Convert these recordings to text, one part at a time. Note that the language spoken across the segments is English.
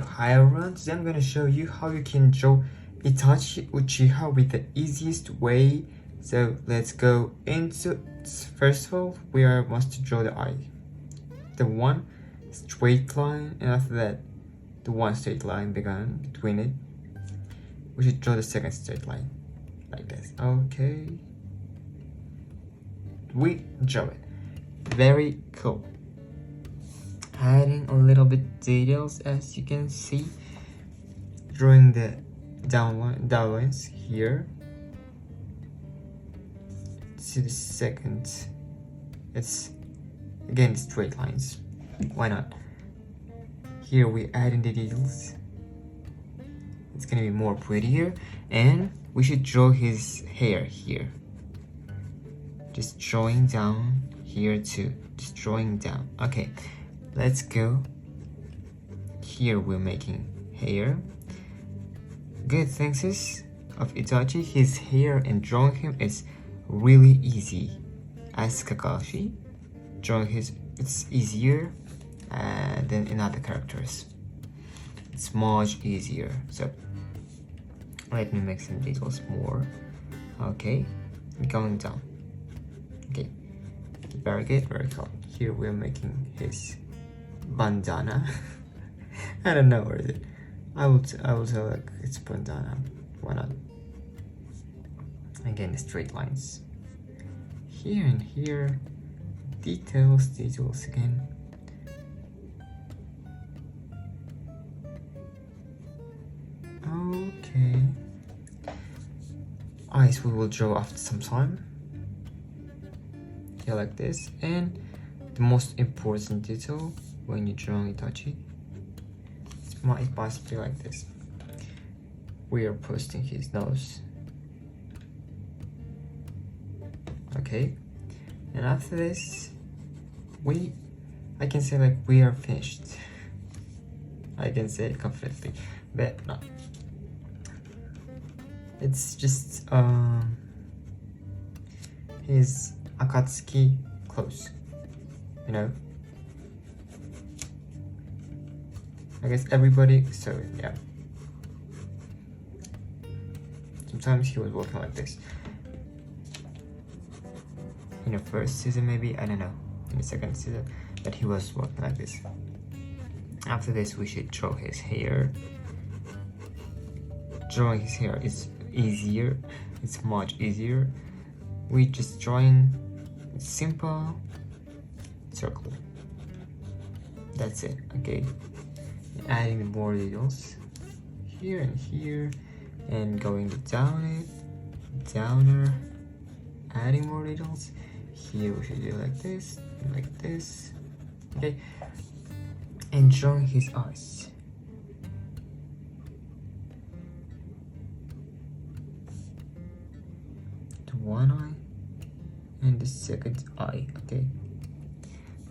Hi everyone, today I'm going to show you how you can draw Itachi Uchiha with the easiest way. So let's go into, first of all, we must draw the eye. The one straight line, and after that, the one straight line began between it. We should draw the second straight line, like this. Okay. We draw it. Very cool. Adding a little bit details, as you can see, drawing the down lines here. See the second, it's again straight lines, why not? Here we add in the details, it's gonna be more prettier. And we should draw his hair here, just drawing down here too, just drawing down. Okay, let's go. Here we're making hair. Good things is of Itachi, his hair and drawing him is really easy. As Kakashi, drawing his, it's easier than in other characters. It's much easier. So let me make some details more. Okay, going down. Okay, very good, very cool. Here we're making his bandana. I don't know where is it. I will tell like it's bandana. Why not? Again, straight lines. Here and here, details again. Okay. Eyes we will draw after some time. Yeah, like this. And the most important detail when you draw Itachi, it must be like this. We are posting his nose. Okay, and after this, I can say like we are finished. I can say it confidently, but no. It's just his Akatsuki clothes, you know. I guess everybody, so yeah. Sometimes he was walking like this. In the first season maybe, I don't know, in the second season, but he was walking like this. After this we should draw his hair. Drawing his hair is easier, it's much easier. We just drawing a simple circle. That's it, okay? Adding more details here and here, and going down it, downer, adding more details. Here we should do like this, okay? And drawing his eyes. The one eye and the second eye, okay?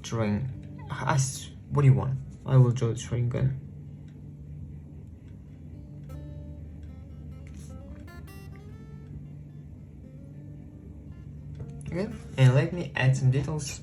Drawing eyes. What do you want? I will draw the Sharingan. Okay, and let me add some details.